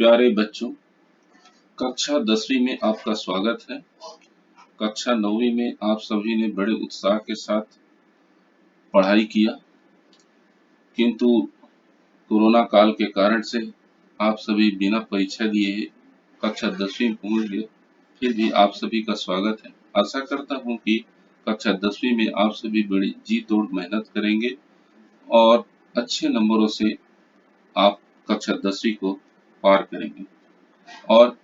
प्यारे बच्चों, कक्षा 10वीं में आपका स्वागत है। कक्षा 9वीं में आप सभी ने बड़े उत्साह के साथ पढ़ाई किया, किंतु कोरोना काल के कारण से आप सभी बिना परीक्षा दिए कक्षा 10वीं में पहुंच गए। फिर भी आप सभी का स्वागत है। आशा करता हूं कि कक्षा 10वीं में आप सभी बड़ी जी तोड़ मेहनत करेंगे और अच्छे नंबरों से आप कक्षा 10वीं को पार करेंगे और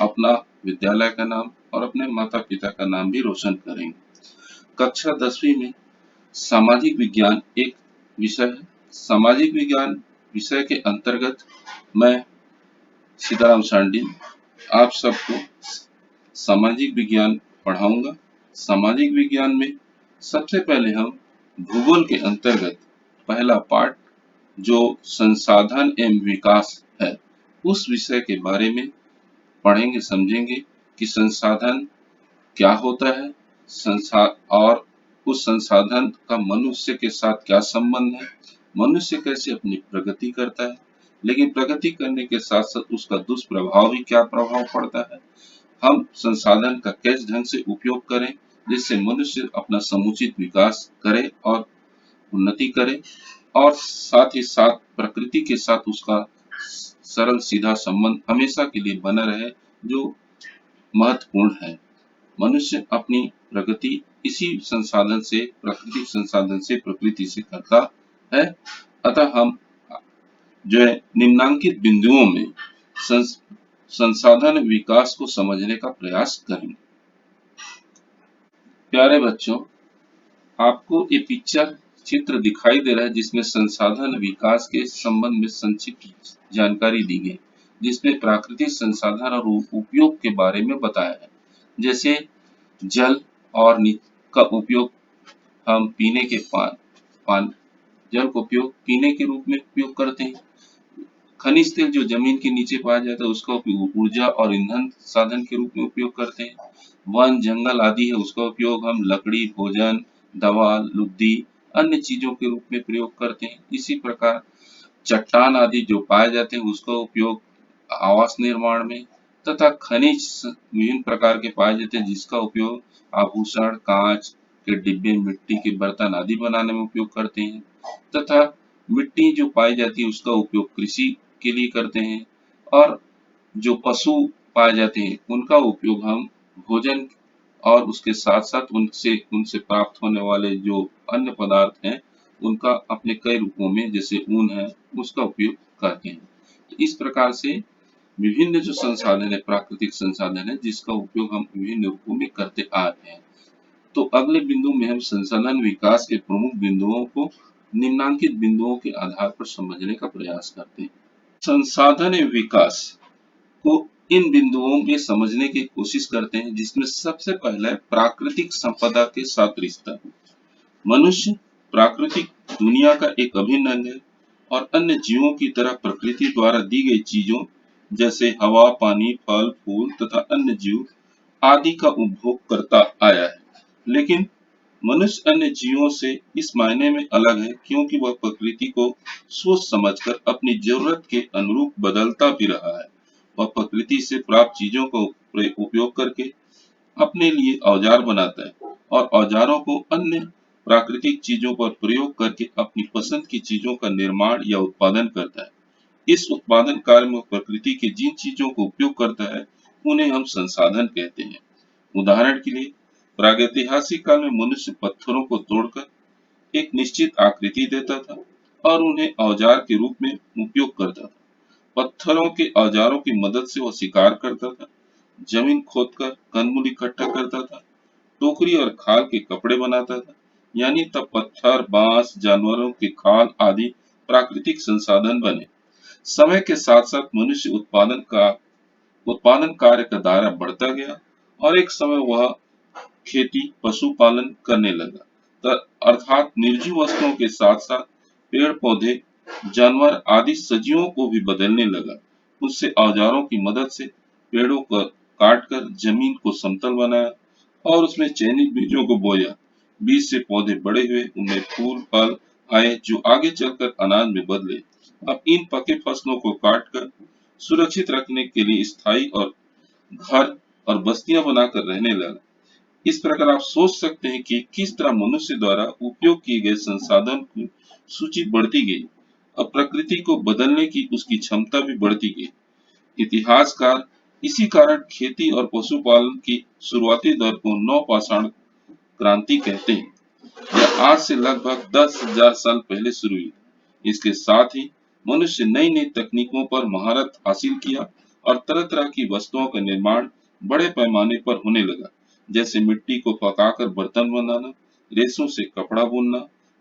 अपना विद्यालय का नाम और अपने माता पिता का नाम भी रोशन करेंगे। कक्षा 10वीं में सामाजिक विज्ञान एक विषय है। सामाजिक विज्ञान विषय के अंतर्गत मैं सीताराम सांडी आप सबको सामाजिक विज्ञान पढ़ाऊंगा। सामाजिक विज्ञान में सबसे पहले हम भूगोल के अंतर्गत पहला पाठ जो संसाधन एवं विकास है उस विषय के बारे में पढ़ेंगे, समझेंगे कि संसाधन क्या होता है और उस संसाधन का मनुष्य के साथ क्या संबंध है, मनुष्य कैसे अपनी प्रगति करता है, लेकिन प्रगति करने के साथ साथ उसका दुष्प्रभाव भी क्या प्रभाव पड़ता है। हम संसाधन का किस ढंग से उपयोग करें जिससे मनुष्य अपना समुचित विकास करे और उन्नति करे और साथ ही साथ प्रकृति के साथ उसका सरल सीधा संबंध हमेशा के लिए बना रहे जो महत्वपूर्ण है। मनुष्य अपनी प्रगति इसी संसाधन से प्राकृतिक संसाधन से प्रकृति से करता है। अतः हम जो है निम्नांकित बिंदुओं में संसाधन विकास को समझने का प्रयास करेंगे। प्यारे बच्चों, आपको ये पिक्चर चित्र दिखाई दे रहा है जिसमें संसाधन विकास के संबंध में संक्षिप्त जानकारी दी गई, जिसमें प्राकृतिक संसाधन और उपयोग के बारे में बताया है। जैसे जल और का उपयोग हम पीने के जल का उपयोग पीने के रूप में उपयोग करते हैं। खनिज तेल जो जमीन के नीचे पाया जाता है उसका उपयोग ऊर्जा और ईंधन साधन के रूप में उपयोग करते हैं। वन जंगल आदि है उसका उपयोग हम लकड़ी, भोजन, दवा, लुगदी, अन्य चीजों के रूप में प्रयोग करते हैं। इसी प्रकार चट्टान आदि जो पाए जाते हैं उसका उपयोग आवास निर्माण में तथा खनिज विभिन्न प्रकार के पाए जाते हैं जिसका उपयोग आभूषण, कांच के डिब्बे, मिट्टी के बर्तन आदि बनाने में उपयोग करते हैं तथा मिट्टी जो पाई जाती है उसका उपयोग कृषि के लिए करते हैं और जो पशु पाए जाते हैं उनका उपयोग हम भोजन और उसके साथ साथ उनसे प्राप्त होने वाले जो अन्य पदार्थ हैं उनका अपने कई रूपों में जैसे ऊन है उसका उपयोग करते हैं। तो इस प्रकार से विभिन्न जो संसाधन है प्राकृतिक संसाधन है जिसका उपयोग हम विभिन्न रूपों में करते आ रहे हैं। तो अगले बिंदु में हम संसाधन विकास के प्रमुख बिंदुओं को निम्नांकित बिंदुओं के आधार पर समझने का प्रयास करते हैं। संसाधन विकास को इन बिंदुओं में समझने की कोशिश करते हैं जिसमें सबसे पहला है प्राकृतिक संपदा के साथ रिश्ता। मनुष्य प्राकृतिक दुनिया का एक अभिन्न अंग है और अन्य जीवों की तरह प्रकृति द्वारा दी गई चीजों जैसे हवा, पानी, फल, फूल तथा अन्य जीव आदि का उपभोग करता आया है। लेकिन मनुष्य अन्य जीवों से इस मायने में अलग है क्योंकि वह प्रकृति को सोच समझकर अपनी जरूरत के अनुरूप बदलता भी रहा है। वह प्रकृति से प्राप्त चीजों का उपयोग करके अपने लिए औजार बनाता है और औजारों को अन्य प्राकृतिक चीजों पर प्रयोग करके अपनी पसंद की चीजों का निर्माण या उत्पादन करता है। इस उत्पादन कार्य में प्रकृति के जिन चीजों को उपयोग करता है उन्हें हम संसाधन कहते हैं। उदाहरण के लिए प्रागैतिहासिक काल में मनुष्य पत्थरों को तोड़कर एक निश्चित आकृति देता था और उन्हें औजार के रूप में उपयोग करता था। पत्थरों के औजारों की मदद से वह शिकार करता था, जमीन खोदकर कंदमूल इकट्ठा करता था, टोकरी और खाल के कपड़े बनाता था। यानी तब पत्थर, बांस, जानवरों के खाल आदि प्राकृतिक संसाधन बने। समय के साथ साथ मनुष्य उत्पादन कार्य का दायरा बढ़ता गया और एक समय वह खेती, पशुपालन करने लगा। अर्थात निर्जीव वस्तुओं के साथ साथ पेड़ पौधे, जानवर आदि सजीवों को भी बदलने लगा। उससे औजारों की मदद से पेड़ों को काटकर जमीन को समतल बनाया और उसमें चयनित बीजों को बोया। बीज से पौधे बड़े हुए, उनमें फूल फल आए जो आगे चलकर अनाज में बदले। अब इन पके फसलों को काटकर सुरक्षित रखने के लिए स्थायी और घर और बस्तियां बनाकर रहने लगा। इस प्रकार आप सोच सकते हैं कि किस तरह मनुष्य द्वारा उपयोग किए गए संसाधन की सूची बढ़ती गई और प्रकृति को बदलने की उसकी क्षमता भी बढ़ती गई। इतिहासकार इसी कारण खेती और पशुपालन की शुरुआती दौर को नवपाषाण क्रांति कहते हैं। यह आज से लगभग 10,000 साल पहले शुरू हुई। इसके साथ ही मनुष्य नई नई तकनीकों पर महारत हासिल किया और तरह तरह की वस्तुओं का निर्माण बड़े पैमाने पर होने लगा, जैसे मिट्टी को पकाकर बर्तन बनाना, रेशों से कपड़ा बुनना,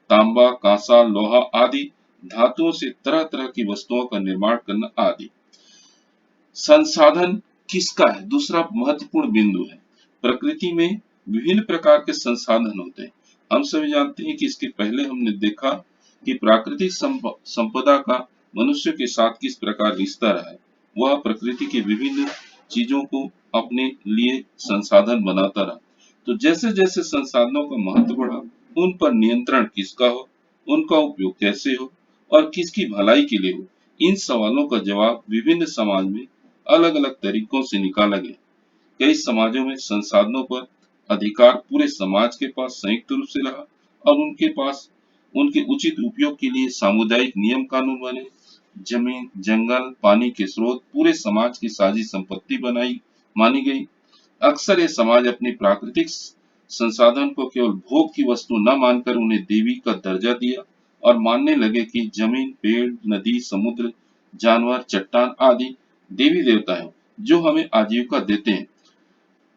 तांबा, कांसा, लोहा आदि धातुओं से तरह तरह की वस्तुओं का निर्माण करना आदि। संसाधन किसका है? दूसरा महत्वपूर्ण बिंदु है। प्रकृति में विभिन्न प्रकार के संसाधन होते हैं। हम सभी जानते हैं कि इसके पहले हमने देखा कि प्राकृतिक संपदा का मनुष्य के साथ किस प्रकार रिश्ता रहा है। वह प्रकृति की विभिन्न चीजों को अपने लिए संसाधन बनाता रहा। तो जैसे जैसे संसाधनों का महत्व बढ़ा, उन पर नियंत्रण किसका हो, उनका उपयोग कैसे हो और किसकी भलाई के लिए हो, इन सवालों का जवाब विभिन्न समाज में अलग अलग तरीकों से निकाला गया। कई समाजों में संसाधनों पर अधिकार पूरे समाज के पास संयुक्त रूप से रहा और उनके पास उनके उचित उपयोग के लिए सामुदायिक नियम कानून बने। जमीन, जंगल, पानी के स्रोत पूरे समाज की साझी संपत्ति बनाई मानी गई। अक्सर ये समाज अपने प्राकृतिक संसाधन को केवल भोग की वस्तु न मानकर उन्हें देवी का दर्जा दिया और मानने लगे कि जमीन, पेड़, नदी, समुद्र, जानवर, चट्टान आदि देवी देवता हैं जो हमें आजीविका देते हैं।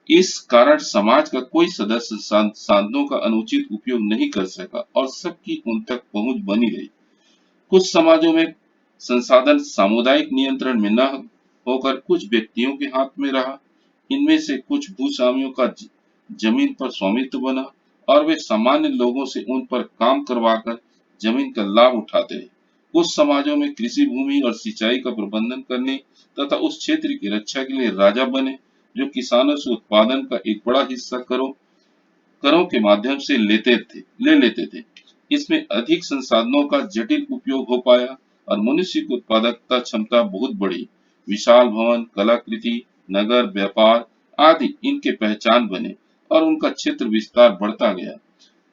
इस कारण समाज का कोई सदस्य साधनों का अनुचित उपयोग नहीं कर सका और सबकी उन तक पहुंच बनी रही। कुछ समाजों में संसाधन सामुदायिक नियंत्रण में न होकर कुछ व्यक्तियों के हाथ में रहा। इनमें से कुछ भूस्वामियों का जमीन पर स्वामित्व बना और वे सामान्य लोगों से उन पर काम करवाकर जमीन का लाभ उठाते रहे। कुछ समाजों में कृषि भूमि और सिंचाई का प्रबंधन करने तथा उस क्षेत्र की रक्षा के लिए राजा बने, जो किसानों से उत्पादन का एक बड़ा हिस्सा करों के माध्यम से ले लेते थे। इसमें अधिक संसाधनों का जटिल उपयोग हो पाया और मनुष्य की उत्पादकता क्षमता बहुत बढ़ी। विशाल भवन, कलाकृति, नगर, व्यापार आदि इनके पहचान बने और उनका क्षेत्र विस्तार बढ़ता गया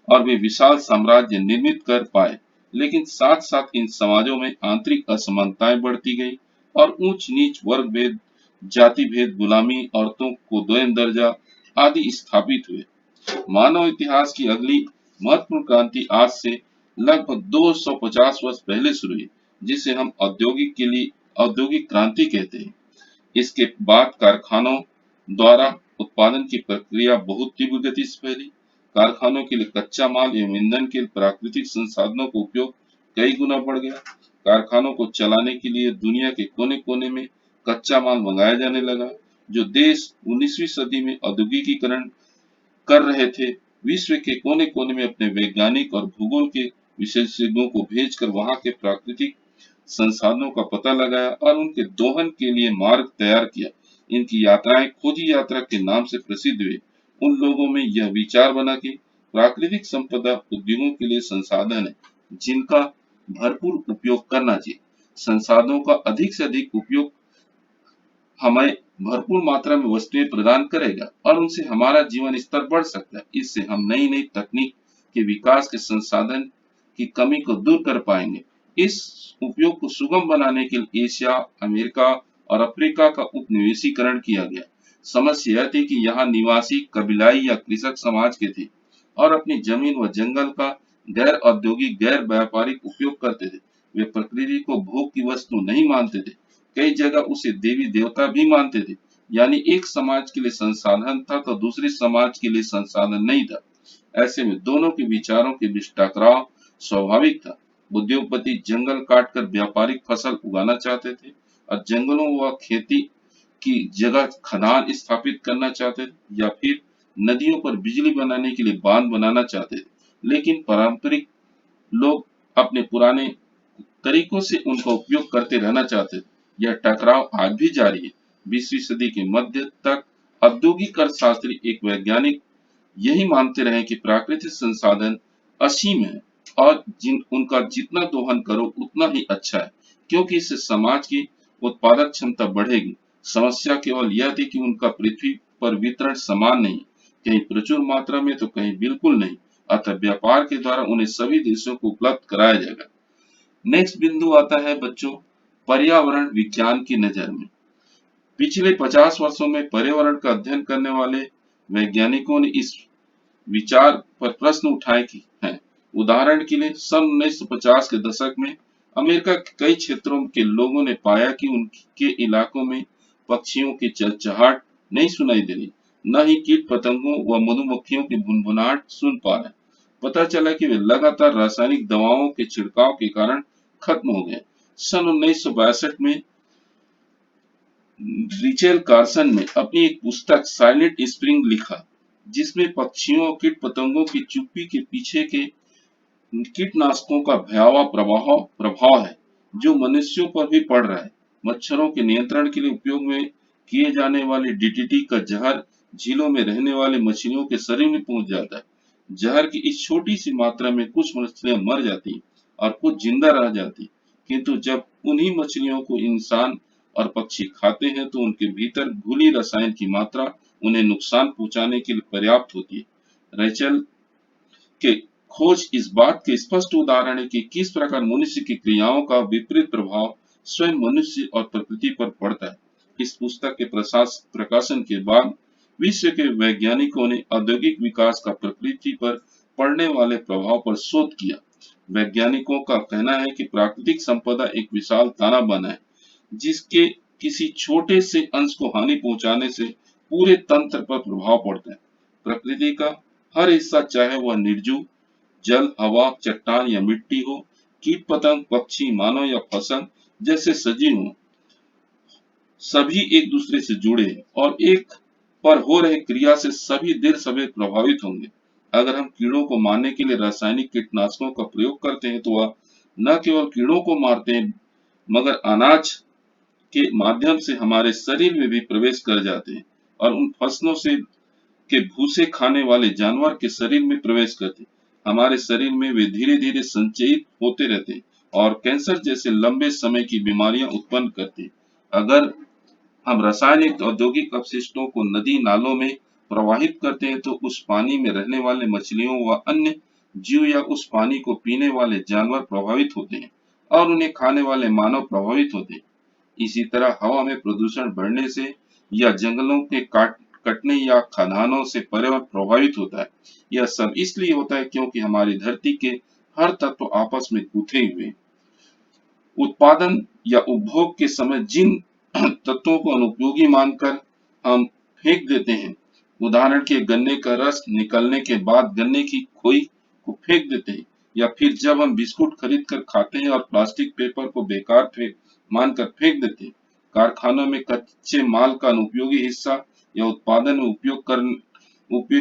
और वे विशाल साम्राज्य निर्मित कर पाए। लेकिन साथ साथ इन समाजों में आंतरिक असमानताएं बढ़ती गई और ऊंच नीच, वर्ग भेद, जाति भेद, गुलामी, औरतों को दोयम दर्जा आदि स्थापित हुए। मानव इतिहास की अगली महत्वपूर्ण क्रांति आज से लगभग 250 वर्ष पहले शुरू हुई, जिसे हम औद्योगिक क्रांति कहते हैं। इसके बाद कारखानों द्वारा उत्पादन की प्रक्रिया बहुत तीव्र गति से फैली। कारखानों के लिए कच्चा माल एवं ईंधन के प्राकृतिक संसाधनों का उपयोग कई गुना बढ़ गया। कारखानों को चलाने के लिए दुनिया के कोने कोने में कच्चा माल मंगाया जाने लगा। जो देश 19वीं सदी में औद्योगिकीकरण कर रहे थे, विश्व के कोने कोने में अपने वैज्ञानिक और भूगोल के विशेषज्ञों को भेजकर वहां के प्राकृतिक संसाधनों का पता लगाया और उनके दोहन के लिए मार्ग तैयार किया। इनकी यात्राएं खोजी यात्रा के नाम से प्रसिद्ध हुई। उन लोगों में यह विचार बना कि प्राकृतिक संपदा उद्योगों के लिए संसाधन है जिनका भरपूर उपयोग करना चाहिए। संसाधनों का अधिक से अधिक उपयोग हमें भरपूर मात्रा में वस्तुएं प्रदान करेगा और उनसे हमारा जीवन स्तर बढ़ सकता है। इससे हम नई नई तकनीक के विकास के संसाधन की कमी को दूर कर पाएंगे। इस उपयोग को सुगम बनाने के लिए एशिया, अमेरिका और अफ्रीका का उपनिवेशीकरण किया गया। समस्या यह थी कि यहाँ निवासी कबीलाई या कृषक समाज के थे और अपनी जमीन व जंगल का गैर औद्योगिक, गैर व्यापारिक उपयोग करते थे। वे प्रकृति को भोग की वस्तु नहीं मानते थे, कई जगह उसे देवी देवता भी मानते थे। यानी एक समाज के लिए संसाधन था तो दूसरे समाज के लिए संसाधन नहीं था। ऐसे में दोनों के विचारों के बीच टकराव स्वाभाविक था। उद्योगपति जंगल काटकर व्यापारिक फसल उगाना चाहते थे और जंगलों व खेती की जगह खदान स्थापित करना चाहते थे या फिर नदियों पर बिजली बनाने के लिए बांध बनाना चाहते थे। लेकिन पारंपरिक लोग अपने पुराने तरीकों से उनका उपयोग करते रहना चाहते थे। यह टकराव आज भी जारी है। 20वीं सदी के मध्य तक औद्योगिक अर्थशास्त्री एक वैज्ञानिक यही मानते रहे कि प्राकृतिक संसाधन असीम है और उनका जितना दोहन करो उतना ही अच्छा है, क्योंकि इससे समाज की उत्पादक क्षमता बढ़ेगी। समस्या केवल यह थी कि उनका पृथ्वी पर वितरण समान नहीं, कहीं प्रचुर मात्रा में तो कहीं बिल्कुल नहीं। अतः व्यापार के द्वारा उन्हें सभी देशों को उपलब्ध कराया जाएगा। नेक्स्ट बिंदु आता है बच्चों पर्यावरण विज्ञान की नजर में। पिछले 50 वर्षों में पर्यावरण का अध्ययन करने वाले वैज्ञानिकों ने इस विचार पर प्रश्न उठाए कि हैं। उदाहरण के लिए सन 1950 के दशक में अमेरिका के कई क्षेत्रों के लोगों ने पाया कि उनके इलाकों में पक्षियों की चहचहाट नहीं सुनाई दे रही, न ही कीट पतंगों व मधुमक्खियों की भुनभुनाहट सुन पा रहे। पता चला कि वे लगातार रासायनिक दवाओं के छिड़काव के कारण खत्म हो गए। सन 1962 में रिचेल कार्सन ने अपनी एक पुस्तक साइलेंट स्प्रिंग लिखा, जिसमें पक्षियों और कीट पतंगों की चुप्पी के पीछे के कीटनाशकों का भयावह प्रभाव है, जो मनुष्यों पर भी पड़ रहा है। मच्छरों के नियंत्रण के लिए उपयोग में किए जाने वाले डीडीटी का जहर झीलों में रहने वाले मछलियों के शरीर में पहुंच जाता है। जहर की इस छोटी सी मात्रा में कुछ मछलियां मर जाती और कुछ जिंदा रह जाती, किंतु जब उन्हीं मछलियों को इंसान और पक्षी खाते हैं तो उनके भीतर घुली रसायन की मात्रा उन्हें नुकसान पहुंचाने के लिए पर्याप्त होती है। रेचल के खोज इस बात के स्पष्ट उदाहरण है कि किस प्रकार मनुष्य की क्रियाओं का विपरीत प्रभाव स्वयं मनुष्य और प्रकृति पर पड़ता है। इस पुस्तक के प्रकाशन के बाद विश्व के वैज्ञानिकों ने औद्योगिक विकास का प्रकृति पर पड़ने वाले प्रभाव पर शोध किया। वैज्ञानिकों का कहना है कि प्राकृतिक संपदा एक विशाल ताना बाना है, जिसके किसी छोटे से अंश को हानि पहुंचाने से पूरे तंत्र पर प्रभाव पड़ता है। प्रकृति का हर हिस्सा, चाहे वह निर्जीव जल, हवा, चट्टान या मिट्टी हो, कीट पतंग, पक्षी, मानव या फसल जैसे सजीव हो, सभी एक दूसरे से जुड़े हैं और एक पर हो रहे क्रिया से सभी देर सवेर प्रभावित होंगे। अगर हम कीड़ों को मारने के लिए रासायनिक कीटनाशकों का प्रयोग करते हैं तो वह न केवल कीड़ों को मारते हैं, मगर अनाज के माध्यम से हमारे शरीर में भी प्रवेश कर जाते हैं और उन फसलों से के भूसे खाने वाले जानवर के शरीर में प्रवेश करते। हमारे शरीर में वे धीरे धीरे संचयित होते रहते और कैंसर जैसे लंबे समय की बीमारियां उत्पन्न करते। अगर हम रासायनिक औद्योगिक अपशिष्टों को नदी नालों में प्रवाहित करते हैं तो उस पानी में रहने वाले मछलियों व अन्य जीव या उस पानी को पीने वाले जानवर प्रभावित होते हैं और उन्हें खाने वाले मानव प्रभावित होते हैं। इसी तरह हवा में प्रदूषण बढ़ने से या जंगलों के कटने या खदानों से पर्यावरण प्रभावित होता है। यह सब इसलिए होता है क्योंकि हमारी धरती के हर तत्व आपस में गुथे हुए हैं। उत्पादन या उपभोग के समय जिन तत्वों को अनुपयोगी मानकर हम फेंक देते हैं, उदाहरण के गन्ने का रस निकलने के बाद गन्ने की खोई को फेंक देते हैं, या फिर जब हम बिस्कुट खरीद कर खाते हैं और प्लास्टिक पेपर को बेकार मानकर फेंक देते हैं। कारखानों में कच्चे माल का अनुपयोगी हिस्सा या उत्पादन में उपयोग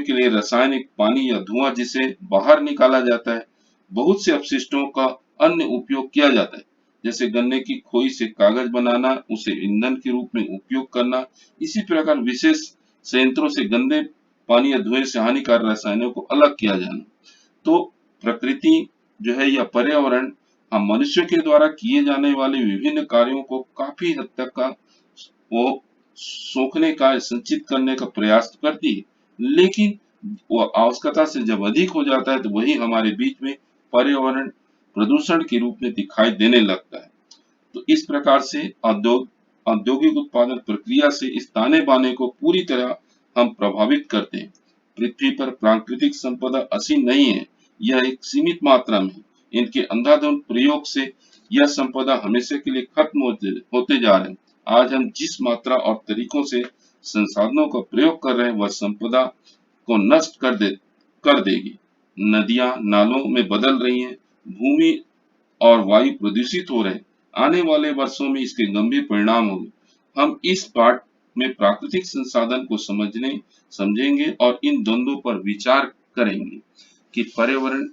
के लिए रासायनिक पानी या धुआं जिसे बाहर निकाला जाता है। बहुत से अपशिष्टों का अन्य उपयोग किया जाता है, जैसे गन्ने की खोई से कागज बनाना, उसे ईंधन के रूप में उपयोग करना। इसी प्रकार विशेष संयंत्रों से गंदे पानी या धुएं से हानिकारक रसायनों को अलग किया जाना। तो प्रकृति जो है या पर्यावरण हम मनुष्यों के द्वारा किए जाने वाले विभिन्न कार्यों को काफी हद तक का वो सोखने का, संचित करने का प्रयास करती है, लेकिन वो आवश्यकता से जब अधिक हो जाता है तो वही हमारे बीच में पर्यावरण प्रदूषण के रूप में दिखाई देने लगता है। तो इस प्रकार से औद्योगिक उत्पादन प्रक्रिया से इस ताने बाने को पूरी तरह हम प्रभावित करते हैं। पृथ्वी पर प्राकृतिक संपदा असीम नहीं है, यह एक सीमित मात्रा में है। इनके अंधाधुंध प्रयोग से यह संपदा हमेशा के लिए खत्म होते जा रहे हैं। आज हम जिस मात्रा और तरीकों से संसाधनों का प्रयोग कर रहे हैं वह संपदा को नष्ट कर देगी। नदियां नालों में बदल रही हैं, भूमि और वायु प्रदूषित हो रहे हैं। आने वाले वर्षों में इसके गंभीर परिणाम होंगे। हम इस पाठ में प्राकृतिक संसाधन को समझेंगे और इन द्वंद्वों पर विचार करेंगे कि पर्यावरण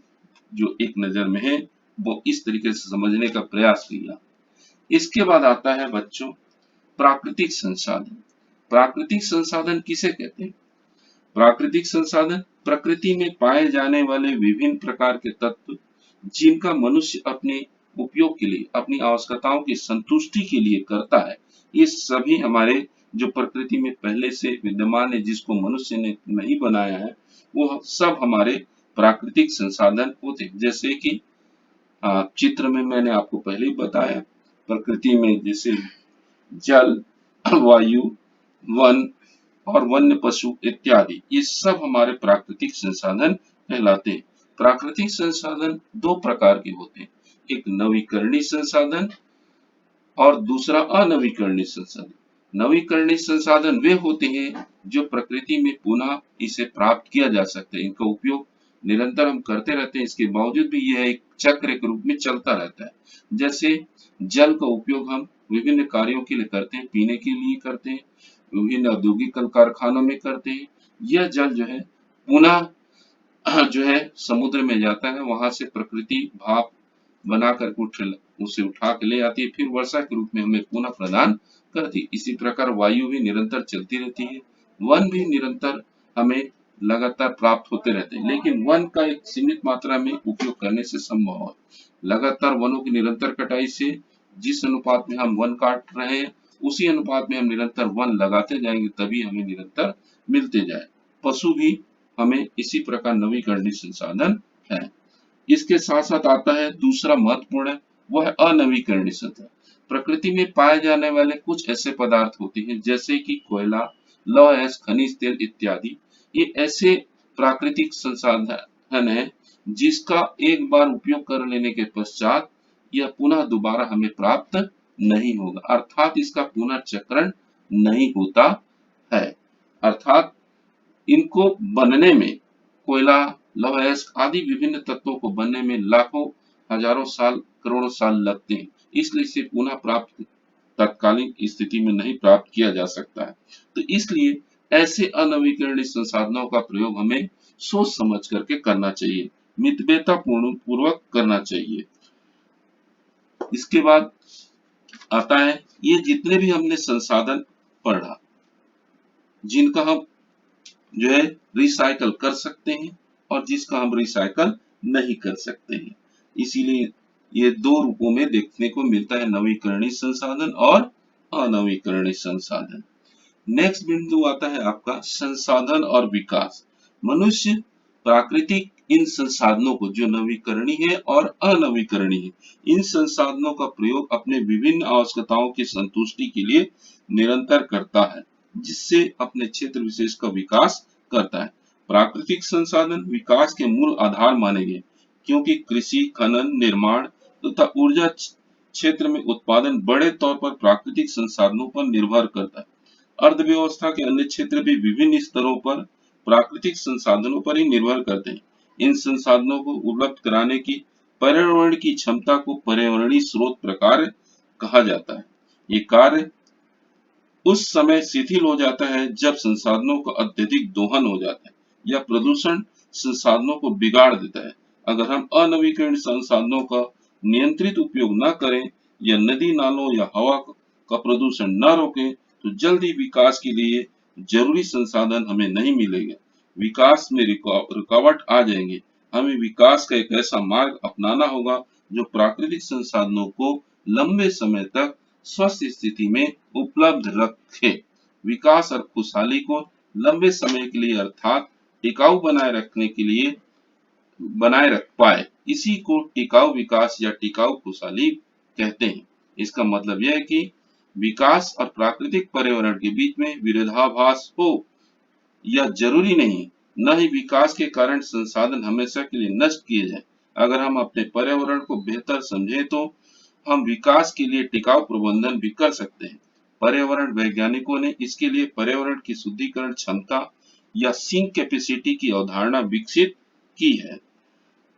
जो एक नजर में है वो इस तरीके से समझने का प्रयास किया। इसके बाद आता है बच्चों प्राकृतिक संसाधन। प्राकृतिक संसाधन किसे कहते हैं? प्राकृतिक संसाधन प्रकृति में पाए जाने वाले विभिन्न प्रकार के तत्व जिनका मनुष्य अपने उपयोग के लिए, अपनी आवश्यकताओं की संतुष्टि के लिए करता है, ये सभी हमारे जो प्रकृति में पहले से विद्यमान है, जिसको मनुष्य ने नहीं बनाया है, वो सब हमारे प्राकृतिक संसाधन होते हैं। जैसे कि चित्र में मैंने आपको पहले ही बताया, प्रकृति में जैसे जल, वायु, वन और वन्य पशु इत्यादि, ये सब हमारे प्राकृतिक संसाधन कहलाते हैं। प्राकृतिक संसाधन दो प्रकार के होते हैं, एक नवीकरणीय संसाधन और दूसरा अनवीकरणीय संसाधन। नवीकरणीय संसाधन वे होते हैं जो प्रकृति में पुनः इसे प्राप्त किया जा सकता है, इनका उपयोग निरंतर हम करते रहते हैं, इसके बावजूद भी यह एक चक्र के रूप में चलता रहता है। जैसे जल का उपयोग हम विभिन्न कार्यों के लिए करते हैं, पीने के लिए करते हैं, विभिन्न औद्योगिक कल कारखानों में करते हैं। यह जल जो है पुनः जो है समुद्र में जाता है, वहां से प्रकृति भाप बनाकर उसे उठा के ले आती है, फिर वर्षा के रूप में हमें पुनः प्रदान करती है। इसी प्रकार वायु भी निरंतर चलती रहती है, वन भी निरंतर हमें लगातार प्राप्त होते रहते हैं, लेकिन वन का एक सीमित मात्रा में उपयोग करने से संभव है। लगातार वनों की निरंतर कटाई से जिस अनुपात में हम वन काट रहे हैं, उसी अनुपात में हम निरंतर वन लगाते जाएंगे, तभी हमें निरंतर मिलते जाए। पशु भी हमें इसी प्रकार नवीकरणीय संसाधन है। इसके साथ साथ आता है दूसरा महत्वपूर्ण है, वह है अनवीकरणीय संसाधन। प्रकृति में पाए जाने वाले कुछ ऐसे पदार्थ होते हैं जैसे कि कोयला, लौह अयस्क, खनिज तेल इत्यादि। ये ऐसे प्राकृतिक संसाधन है जिसका एक बार उपयोग कर लेने के पश्चात यह पुनः दोबारा हमें प्राप्त नहीं होगा, अर्थात इसका पुनर्चक्रण नहीं होता है। अर्थात इनको बनने में कोयला, लौह अयस्क आदि विभिन्न तत्वों को बनने में लाखों, हजारों साल, करोड़ों साल लगते हैं, इसलिए इसे पुनः प्राप्त तत्कालीन स्थिति में नहीं प्राप्त किया जा सकता है। तो इसलिए ऐसे अनवीकरणीय संसाधनों का प्रयोग हमें सोच समझ करके करना चाहिए, मितव्ययता पूर्वक करना चाहिए। इसके बाद आता है, ये जितने भी हमने संसाधन पढ़ा, जिनका हम जो है रिसाइकल कर सकते हैं और जिसका हम रिसाइकल नहीं कर सकते हैं, इसीलिए ये दो रूपों में देखने को मिलता है, नवीकरणीय संसाधन और अनवीकरणीय संसाधन। नेक्स्ट बिंदु आता है आपका संसाधन और विकास। मनुष्य प्राकृतिक इन संसाधनों को, जो नवीकरणीय है और अनवीकरणीय है, इन संसाधनों का प्रयोग अपने विभिन्न आवश्यकताओं की संतुष्टि के लिए निरंतर करता है, जिससे अपने क्षेत्र विशेष का विकास करता है। प्राकृतिक संसाधन विकास के मूल आधार माने गए, क्योंकि कृषि, खनन, निर्माण तथा ऊर्जा क्षेत्र में उत्पादन बड़े तौर पर प्राकृतिक संसाधनों पर निर्भर करता है। अर्थव्यवस्था के अन्य क्षेत्र भी विभिन्न स्तरों पर प्राकृतिक संसाधनों पर ही निर्भर करते हैं। इन संसाधनों को उपलब्ध कराने की पर्यावरण की क्षमता को पर्यावरणीय स्रोत प्रकार कहा जाता है। ये कार्य उस समय शिथिल हो जाता है जब संसाधनों का अत्यधिक दोहन हो जाता है या प्रदूषण संसाधनों को बिगाड़ देता है। अगर हम अनवीकरणीय संसाधनों का नियंत्रित उपयोग न करें या नदी नालों या हवा का प्रदूषण न रोकें, तो जल्दी विकास के लिए जरूरी संसाधन हमें नहीं मिलेगा, विकास में रुकावट आ जाएंगे। हमें विकास का एक ऐसा मार्ग अपनाना होगा जो प्राकृतिक संसाधनों को लंबे समय तक स्वस्थ स्थिति में उपलब्ध रखे। विकास और खुशहाली को लंबे समय के लिए अर्थात टिकाऊ बनाए रख पाए, इसी को टिकाऊ विकास या टिकाऊ खुशहाली कहते हैं। इसका मतलब यह है कि विकास और प्राकृतिक पर्यावरण के बीच में विरोधाभास हो या जरूरी नहीं, न ही विकास के कारण संसाधन हमेशा के लिए नष्ट किए जाए। अगर हम अपने पर्यावरण को बेहतर समझें तो हम विकास के लिए टिकाऊ प्रबंधन भी कर सकते हैं। पर्यावरण वैज्ञानिकों ने इसके लिए पर्यावरण की शुद्धिकरण क्षमता या सिंक कैपेसिटी की अवधारणा विकसित की है।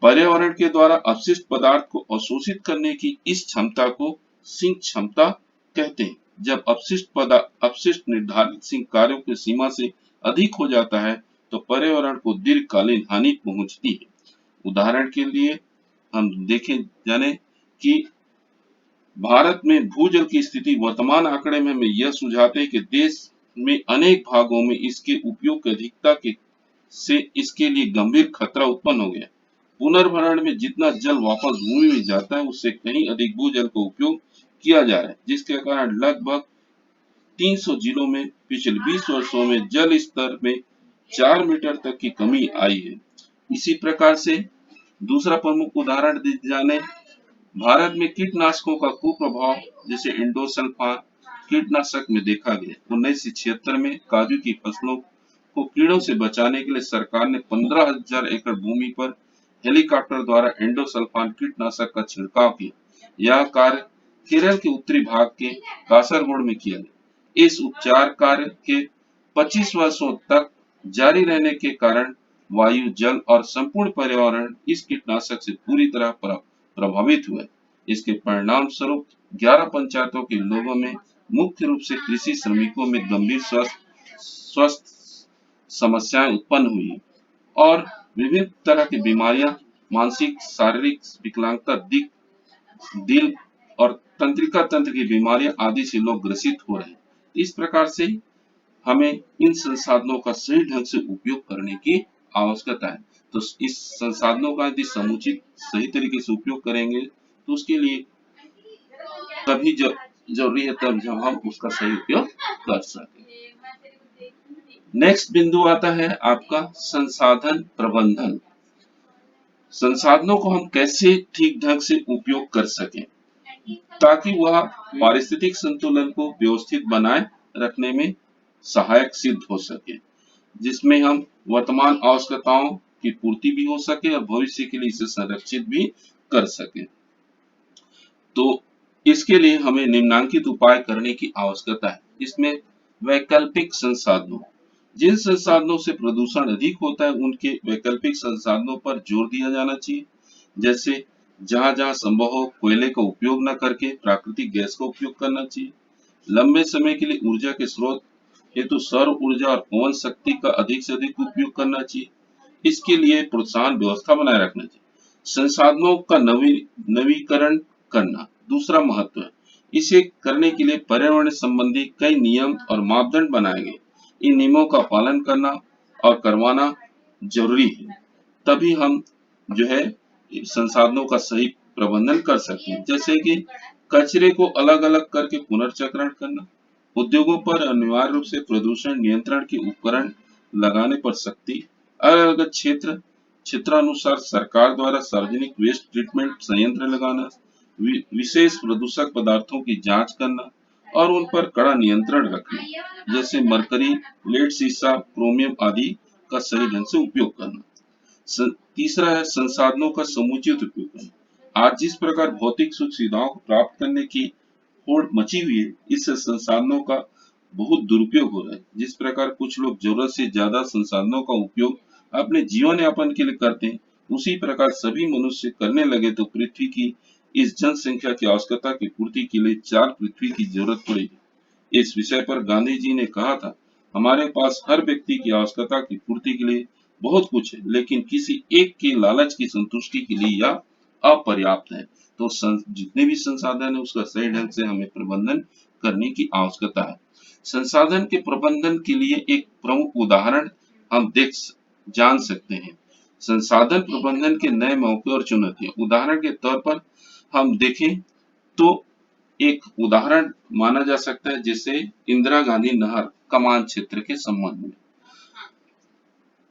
पर्यावरण के द्वारा अपशिष्ट पदार्थ को अवशोषित करने की इस क्षमता को सिंक क्षमता कहते हैं। जब अपशिष्ट निर्धारित सिंक कार्यों की सीमा से अधिक हो जाता है तो पर्यावरण को दीर्घकालीन हानि पहुंचती है। उदाहरण के लिए हम देखें जाने कि भारत में भूजल की स्थिति वर्तमान आंकड़े में हमें यह सुझाते हैं कि देश में अनेक भागों में इसके उपयोग की अधिकता से इसके लिए गंभीर खतरा उत्पन्न हो गया। पुनर्भरण में जितना जल वापस भूमि में जाता है उससे कहीं अधिक भूजल का उपयोग किया जा रहा है, जिसके कारण लगभग 300 जिलों में पिछले 20 वर्षों में जल स्तर में 4 मीटर तक की कमी आई है। इसी प्रकार से दूसरा प्रमुख उदाहरण जाने, भारत में कीटनाशकों का कुप्रभाव जैसे इंडोसल्फान कीटनाशक में देखा गया। 1976 में काजू की फसलों को कीड़ों से बचाने के लिए सरकार ने 15,000 एकड़ भूमि पर हेलीकॉप्टर द्वारा इंडोसल्फान कीटनाशक का छिड़काव किया। यह कार्य केरल के उत्तरी भाग के कासरगोड में किया गया। इस उपचार कार्य के 25 वर्षों तक जारी रहने के कारण वायु, जल और संपूर्ण पर्यावरण इस कीटनाशक से पूरी तरह प्रभावित हुए। इसके परिणाम स्वरूप 11 पंचायतों के लोगों में, मुख्य रूप से कृषि श्रमिकों में गंभीर स्वास्थ्य समस्याएं उत्पन्न हुई और विभिन्न तरह की बीमारियां, मानसिक, शारीरिक विकलांगता, दिल और तंत्रिका तंत्र की बीमारियां आदि से लोग ग्रसित हो रहे हैं। इस प्रकार से हमें इन संसाधनों का सही ढंग से उपयोग करने की आवश्यकता है। तो इस संसाधनों का यदि समुचित सही तरीके से उपयोग करेंगे तो उसके लिए तभी जरूरी है तब जब हम उसका सही उपयोग कर सकें। नेक्स्ट बिंदु आता है आपका संसाधन प्रबंधन। संसाधनों को हम कैसे ठीक ढंग से उपयोग कर सकें ताकि वह पारिस्थितिक संतुलन को व्यवस्थित बनाए रखने में सहायक सिद्ध हो सके, जिसमें हम वर्तमान आवश्यकताओं की पूर्ति भी हो सके और भविष्य के लिए इसे संरक्षित भी कर सके। तो इसके लिए हमें निम्नलिखित उपाय करने की आवश्यकता है। इसमें वैकल्पिक संसाधनों, जिन संसाधनों से प्रदूषण अधिक होता है उनके वैकल्पिक संसाधनों पर जोर दिया जाना चाहिए। जैसे जहां जहां संभव हो कोयले का उपयोग न करके प्राकृतिक गैस का उपयोग करना चाहिए। लंबे समय के लिए ऊर्जा के स्रोत हेतु सौर ऊर्जा और पवन शक्ति का अधिक से अधिक उपयोग करना चाहिए। इसके लिए प्रोत्साहन व्यवस्था बनाए रखना चाहिए। संसाधनों का नवीकरण करना दूसरा महत्व है। इसे करने के लिए पर्यावरण संबंधी कई नियम और मापदंड बनाए गए। इन नियमों का पालन करना और करवाना जरूरी है, तभी हम जो है संसाधनों का सही प्रबंधन कर सकते हैं। जैसे कि कचरे को अलग अलग करके पुनर्चक्रण करना, उद्योगों पर अनिवार्य रूप से प्रदूषण नियंत्रण के उपकरण लगाने पर सख्ती, अलग अलग क्षेत्रानुसार सरकार द्वारा सार्वजनिक वेस्ट ट्रीटमेंट संयंत्र लगाना, विशेष प्रदूषक पदार्थों की जांच करना और उन पर कड़ा नियंत्रण रखना, जैसे मरकरी, लेड, सीसा, क्रोमियम आदि का सही ढंग से उपयोग करना। तीसरा है संसाधनों का समुचित उपयोग करना। आज जिस प्रकार भौतिक सुख सुविधाओं को प्राप्त करने की होड़ मची हुई है, इससे संसाधनों का बहुत दुरुपयोग हो रहा है। जिस प्रकार कुछ लोग जरूरत से ज्यादा संसाधनों का उपयोग अपने जीवन यापन के लिए करते हैं, उसी प्रकार सभी मनुष्य करने लगे तो पृथ्वी की इस जनसंख्या की आवश्यकता की पूर्ति के लिए 4 पृथ्वी की जरूरत पड़ेगी। इस विषय पर गांधी जी ने कहा था, हमारे पास हर व्यक्ति की आवश्यकता की पूर्ति के लिए बहुत कुछ है, लेकिन किसी एक के लालच की संतुष्टि के लिए यह अपर्याप्त है। तो जितने भी संसाधन है उसका सही ढंग से हमें प्रबंधन करने की आवश्यकता है। संसाधन के प्रबंधन के लिए एक प्रमुख उदाहरण हम जान सकते हैं। संसाधन प्रबंधन के नए मौके और चुनौतियां। उदाहरण के तौर पर हम देखें तो एक उदाहरण माना जा सकता है, जैसे इंदिरा गांधी नहर कमान क्षेत्र के संबंध में।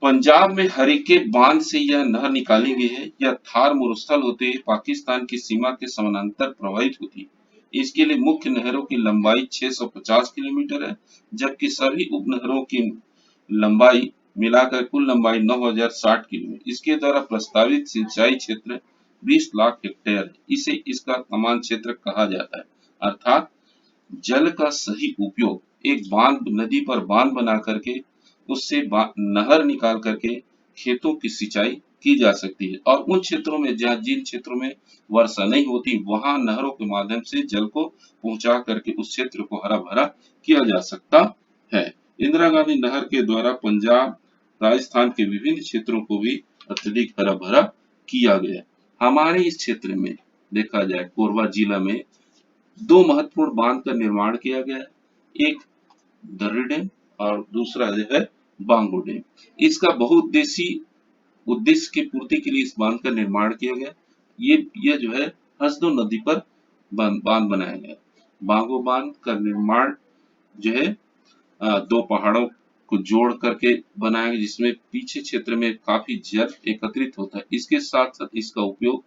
पंजाब में हरिके बांध से यह नहर निकाली गई है। यह थार मरुस्थल होते हुए पाकिस्तान की सीमा के समानांतर प्रवाहित होती है। इसके लिए मुख्य नहरों की लंबाई 650 किलोमीटर है, जबकि सभी उपनहरों की लंबाई मिलाकर कुल लंबाई 9060 किलोमीटर। इसके द्वारा प्रस्तावित सिंचाई क्षेत्र 20 लाख हेक्टेयर है। इसे इसका कमान क्षेत्र कहा जाता है। अर्थात जल का सही उपयोग, एक बांध, नदी पर बांध बना करके उससे नहर निकाल करके खेतों की सिंचाई की जा सकती है। और उन क्षेत्रों में जिन क्षेत्रों में वर्षा नहीं होती, वहां नहरों के माध्यम से जल को पहुंचा करके उस क्षेत्र को हरा भरा किया जा सकता है। इंदिरा गांधी नहर के द्वारा पंजाब, राजस्थान के विभिन्न क्षेत्रों को भी अत्यधिक हरा भरा किया गया। हमारे इस क्षेत्र में देखा जाए, कोरबा जिला में 2 महत्वपूर्ण बांध का निर्माण किया गया है। एक दर्री डैम और दूसरा जो है बांगो डैम। इसका बहुउद्देशीय उद्देश्य की पूर्ति के लिए इस बांध का निर्माण किया गया। ये जो है हसदो नदी पर बांध बनाया गया। बांगो बांध का निर्माण जो है दो पहाड़ों को जोड़ करके बनाया गया, जिसमें पीछे क्षेत्र में काफी जल एकत्रित होता है। इसके साथ साथ इसका उपयोग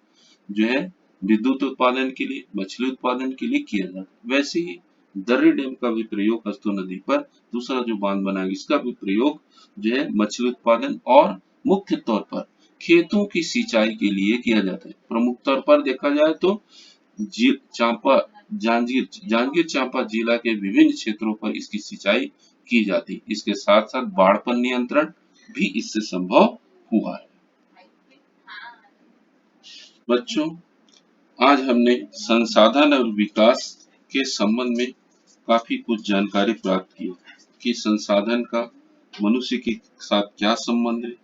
जो है विद्युत उत्पादन के लिए, मछली उत्पादन के लिए किया जाता है। वैसे ही दर्रे डैम का भी प्रयोग हसदो नदी पर, दूसरा जो बांध बना है इसका भी प्रयोग जो है मछली उत्पादन और मुख्य तौर पर खेतों की सिंचाई के लिए किया जाता है। प्रमुख तौर पर देखा जाए तो चांपा जांजगीर चांपा जिला के विभिन्न क्षेत्रों पर इसकी सिंचाई की जाती है। इसके साथ साथ बाढ़ पर नियंत्रण भी इससे संभव हुआ है। बच्चों, आज हमने संसाधन और विकास के संबंध में काफी कुछ जानकारी प्राप्त की कि संसाधन का मनुष्य के साथ क्या संबंध है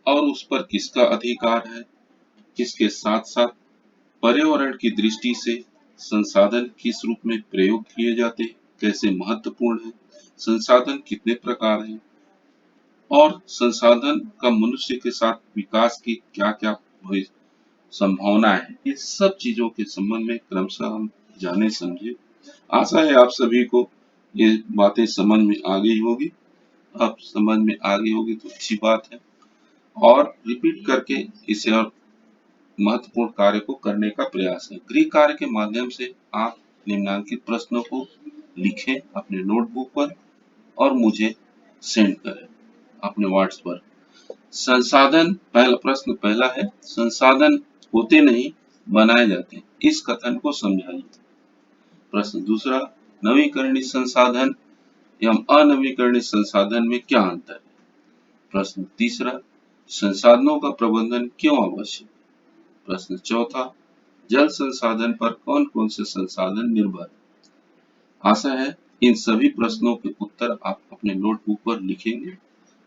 और उस पर किसका अधिकार है। इसके साथ साथ पर्यावरण की दृष्टि से संसाधन किस रूप में प्रयोग किए जाते हैं, कैसे महत्वपूर्ण है, संसाधन कितने प्रकार हैं और संसाधन का मनुष्य के साथ विकास की क्या-क्या संभावनाएं हैं। इस सब चीजों के संबंध में क्रमशः हम जाने समझे। आशा है आप सभी को ये बातें समझ में आ गई होगी। अब समझ में आ गई होगी तो अच्छी बात है, और रिपीट करके इसे और महत्वपूर्ण कार्य को करने का प्रयास है। गृह कार्य के माध्यम से आप निम्नलिखित प्रश्नों को लिखें अपने नोटबुक पर और मुझे सेंड करें अपने व्हाट्सएप पर। संसाधन, पहला प्रश्न पहला है, संसाधन होते नहीं बनाए जाते, इस कथन को समझाइए। प्रश्न दूसरा, नवीकरणीय संसाधन एवं अनवीकरणीय संसाधन में क्या अंतर है। प्रश्न तीसरा, संसाधनों का प्रबंधन क्यों आवश्यक। प्रश्न चौथा, जल संसाधन पर कौन कौन से संसाधन निर्भर है। आशा है इन सभी प्रश्नों के उत्तर आप अपने नोटबुक पर लिखेंगे,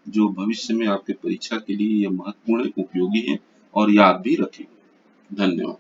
जो भविष्य में आपके परीक्षा के लिए यह महत्वपूर्ण उपयोगी है और याद भी रखेंगे। धन्यवाद।